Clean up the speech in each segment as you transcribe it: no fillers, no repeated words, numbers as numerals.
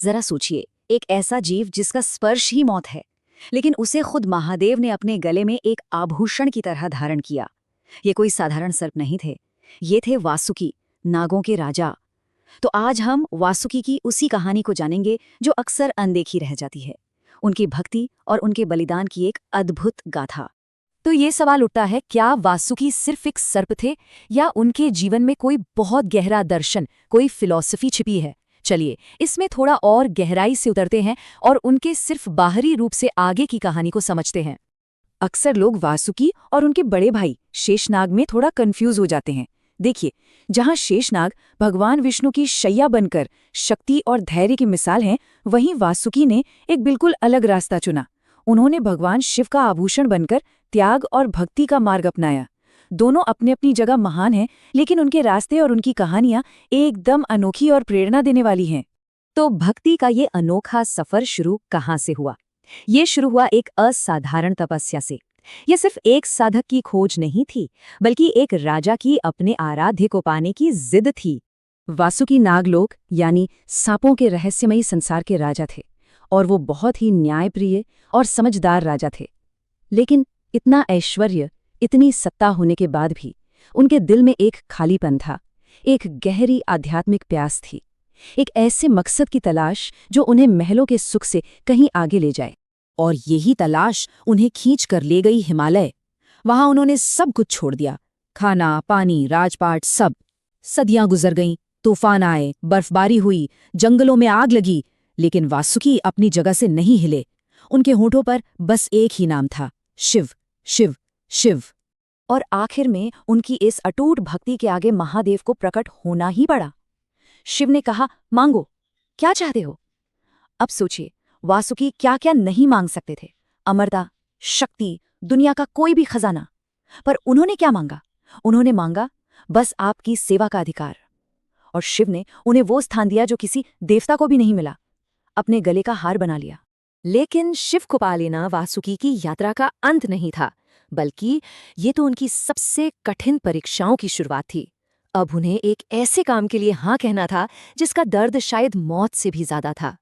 जरा सोचिए, एक ऐसा जीव जिसका स्पर्श ही मौत है, लेकिन उसे खुद महादेव ने अपने गले में एक आभूषण की तरह धारण किया। ये कोई साधारण सर्प नहीं थे, ये थे वासुकी, नागों के राजा। तो आज हम वासुकी की उसी कहानी को जानेंगे जो अक्सर अनदेखी रह जाती है, उनकी भक्ति और उनके बलिदान की एक अद्भुत गाथा। तो ये सवाल उठता है, क्या वासुकी सिर्फ एक सर्प थे या उनके जीवन में कोई बहुत गहरा दर्शन, कोई फिलॉसफी छिपी है? चलिए इसमें थोड़ा और गहराई से उतरते हैं और उनके सिर्फ बाहरी रूप से आगे की कहानी को समझते हैं। अक्सर लोग वासुकी और उनके बड़े भाई शेषनाग में थोड़ा कंफ्यूज हो जाते हैं। देखिए, जहां शेषनाग भगवान विष्णु की शैया बनकर शक्ति और धैर्य की मिसाल हैं, वहीं वासुकी ने एक बिल्कुल अलग रास्ता चुना। उन्होंने भगवान शिव का आभूषण बनकर त्याग और भक्ति का मार्ग अपनाया। दोनों अपनी अपनी जगह महान हैं, लेकिन उनके रास्ते और उनकी कहानियां एकदम अनोखी और प्रेरणा देने वाली हैं। तो भक्ति का ये अनोखा सफर शुरू कहाँ से हुआ? ये शुरू हुआ एक असाधारण तपस्या से। यह सिर्फ एक साधक की खोज नहीं थी, बल्कि एक राजा की अपने आराध्य को पाने की जिद थी। वासुकी नागलोक यानी सांपों के रहस्यमयी संसार के राजा थे, और वो बहुत ही न्यायप्रिय और समझदार राजा थे। लेकिन इतना ऐश्वर्य, इतनी सत्ता होने के बाद भी उनके दिल में एक खालीपन था, एक गहरी आध्यात्मिक प्यास थी, एक ऐसे मकसद की तलाश जो उन्हें महलों के सुख से कहीं आगे ले जाए। और यही तलाश उन्हें खींच कर ले गई हिमालय। वहां उन्होंने सब कुछ छोड़ दिया, खाना, पानी, राजपाट, सब। सदियां गुजर गईं, तूफान आए, बर्फबारी हुई, जंगलों में आग लगी, लेकिन वासुकी अपनी जगह से नहीं हिले। उनके होठों पर बस एक ही नाम था, शिव, शिव, शिव। और आखिर में उनकी इस अटूट भक्ति के आगे महादेव को प्रकट होना ही पड़ा। शिव ने कहा, मांगो, क्या चाहते हो? अब सोचिए, वासुकी क्या क्या नहीं मांग सकते थे? अमरता, शक्ति, दुनिया का कोई भी खजाना। पर उन्होंने क्या मांगा? उन्होंने मांगा बस आपकी सेवा का अधिकार। और शिव ने उन्हें वो स्थान दिया जो किसी देवता को भी नहीं मिला, अपने गले का हार बना लिया। लेकिन शिव को पा लेना वासुकी की यात्रा का अंत नहीं था, बल्कि ये तो उनकी सबसे कठिन परीक्षाओं की शुरुआत थी। अब उन्हें एक ऐसे काम के लिए हाँ कहना था जिसका दर्द शायद मौत से भी ज्यादा था।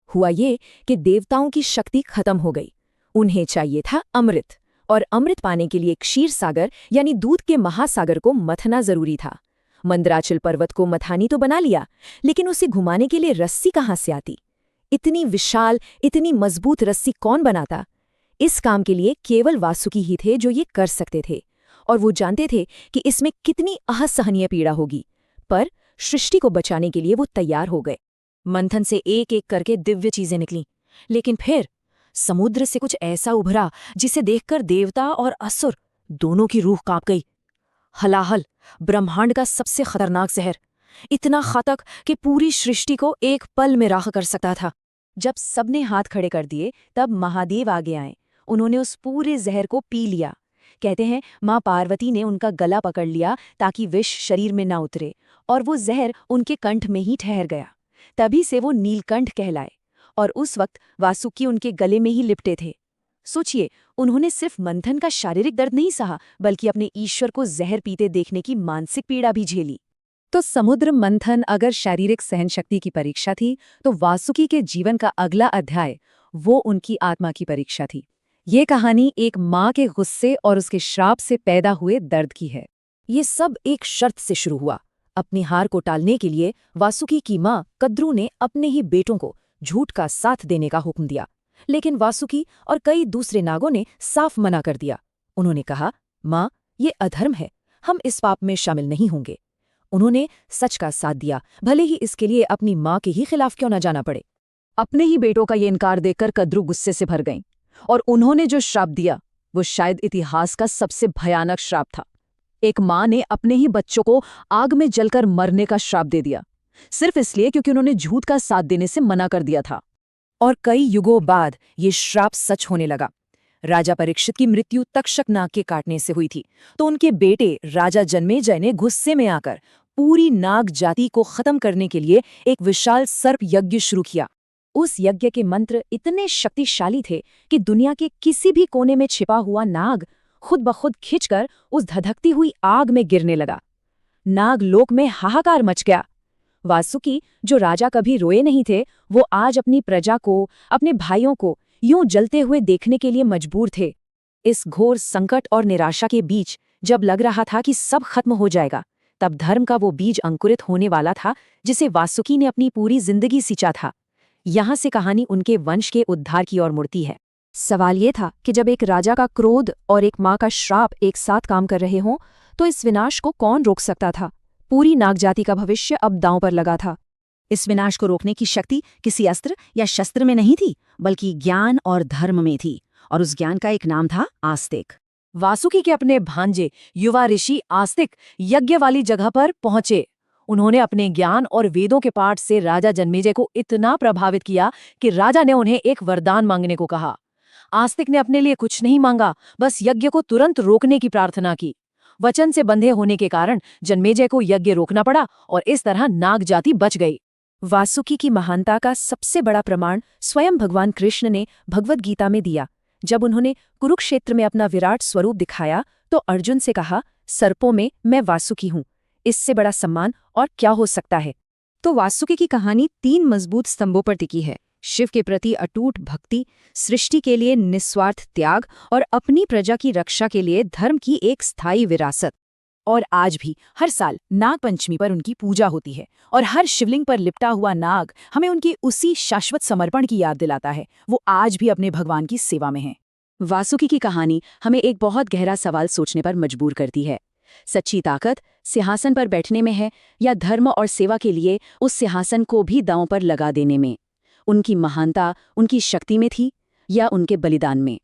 हुआ ये कि देवताओं की शक्ति खत्म हो गई। उन्हें चाहिए था अमृत, और अमृत पाने के लिए क्षीर सागर यानी दूध के महासागर को मथना जरूरी था। मंदराचल पर्वत को मथानी तो बना लिया, लेकिन उसे घुमाने के लिए रस्सी कहाँ से आती? इतनी विशाल, इतनी मजबूत रस्सी कौन बनाता? इस काम के लिए केवल वासुकी ही थे जो ये कर सकते थे, और वो जानते थे कि इसमें कितनी असहनीय पीड़ा होगी। पर सृष्टि को बचाने के लिए वो तैयार हो गए। मंथन से एक एक करके दिव्य चीजें निकलीं, लेकिन फिर समुद्र से कुछ ऐसा उभरा जिसे देखकर देवता और असुर दोनों की रूह कांप गई। हलाहल, ब्रह्मांड का सबसे खतरनाक जहर, इतना घातक कि पूरी सृष्टि को एक पल में राख कर सकता था। जब सबने हाथ खड़े कर दिए, तब महादेव आगे आए। उन्होंने उस पूरे जहर को पी लिया। कहते हैं माँ पार्वती ने उनका गला पकड़ लिया ताकि विष शरीर में ना उतरे, और वो जहर उनके कंठ में ही ठहर गया। तभी से वो नीलकंठ कहलाए, और उस वक्त वासुकी उनके गले में ही लिपटे थे। सोचिए, उन्होंने सिर्फ मंथन का शारीरिक दर्द नहीं सहा, बल्कि अपने ईश्वर को जहर पीते देखने की मानसिक पीड़ा भी झेली। तो समुद्र मंथन अगर शारीरिक सहनशक्ति की परीक्षा थी, तो वासुकी के जीवन का अगला अध्याय वो उनकी आत्मा की परीक्षा थी। ये कहानी एक माँ के गुस्से और उसके श्राप से पैदा हुए दर्द की है। ये सब एक शर्त से शुरू हुआ। अपनी हार को टालने के लिए वासुकी की माँ कद्रू ने अपने ही बेटों को झूठ का साथ देने का हुक्म दिया, लेकिन वासुकी और कई दूसरे नागों ने साफ मना कर दिया। उन्होंने कहा, माँ, ये अधर्म है, हम इस पाप में शामिल नहीं होंगे। उन्होंने सच का साथ दिया, भले ही इसके लिए अपनी माँ के ही खिलाफ क्यों न जाना पड़े। अपने ही बेटों का ये इनकार देखकर कद्रू गुस्से से भर गईं, और उन्होंने जो श्राप दिया वो शायद इतिहास का सबसे भयानक श्राप था। एक माँ ने अपने ही बच्चों को आग में जलकर मरने का श्राप दे दिया, सिर्फ इसलिए क्योंकि उन्होंने झूठ का साथ देने से मना कर दिया था। और कई युगों बाद ये श्राप सच होने लगा। राजा परीक्षित की मृत्यु तक्षक नाग के काटने से हुई थी, तो उनके बेटे राजा जन्मेजय ने गुस्से में आकर पूरी नाग जाति को खत्म करने के लिए एक विशाल सर्प यज्ञ शुरू किया। उस यज्ञ के मंत्र इतने शक्तिशाली थे कि दुनिया के किसी भी कोने में छिपा हुआ नाग खुद ब खुद खिंचकर उस धधकती हुई आग में गिरने लगा। नागलोक में हाहाकार मच गया। वासुकी, जो राजा कभी रोए नहीं थे, वो आज अपनी प्रजा को, अपने भाइयों को यूं जलते हुए देखने के लिए मजबूर थे। इस घोर संकट और निराशा के बीच जब लग रहा था कि सब खत्म हो जाएगा, तब धर्म का वो बीज अंकुरित होने वाला था जिसे वासुकी ने अपनी पूरी जिंदगी सींचा था। यहाँ से कहानी उनके वंश के उद्धार की ओर मुड़ती है। सवाल ये था कि जब एक राजा का क्रोध और एक माँ का श्राप एक साथ काम कर रहे हों, तो इस विनाश को कौन रोक सकता था? पूरी नाग जाति का भविष्य अब दांव पर लगा था। इस विनाश को रोकने की शक्ति किसी अस्त्र या शस्त्र में नहीं थी, बल्कि ज्ञान और धर्म में थी, और उस ज्ञान का एक नाम था आस्तिक। वासुकी के अपने भांजे युवा ऋषि आस्तिक यज्ञ वाली जगह पर पहुंचे। उन्होंने अपने ज्ञान और वेदों के पाठ से राजा जन्मेजय को इतना प्रभावित किया कि राजा ने उन्हें एक वरदान मांगने को कहा। आस्तिक ने अपने लिए कुछ नहीं मांगा, बस यज्ञ को तुरंत रोकने की प्रार्थना की। वचन से बंधे होने के कारण जन्मेजय को यज्ञ रोकना पड़ा और इस तरह नाग जाति बच गई। वासुकी की महानता का सबसे बड़ा प्रमाण स्वयं भगवान कृष्ण ने भगवद गीता में दिया। जब उन्होंने कुरुक्षेत्र में अपना विराट स्वरूप दिखाया तो अर्जुन से कहा, सर्पों में मैं वासुकी हूँ, इससे बड़ा सम्मान और क्या हो सकता है। तो वासुकी की कहानी 3 मजबूत स्तंभों पर टिकी है: शिव के प्रति अटूट भक्ति, सृष्टि के लिए निस्वार्थ त्याग और अपनी प्रजा की रक्षा के लिए धर्म की एक स्थायी विरासत। और आज भी हर साल नाग पंचमी पर उनकी पूजा होती है, और हर शिवलिंग पर लिपटा हुआ नाग हमें उनकी उसी शाश्वत समर्पण की याद दिलाता है। वो आज भी अपने भगवान की सेवा में हैं। वासुकी की कहानी हमें एक बहुत गहरा सवाल सोचने पर मजबूर करती है। सच्ची ताकत सिंहासन पर बैठने में है, या धर्म और सेवा के लिए उस सिंहासन को भी दांव पर लगा देने में? उनकी महानता उनकी शक्ति में थी या उनके बलिदान में?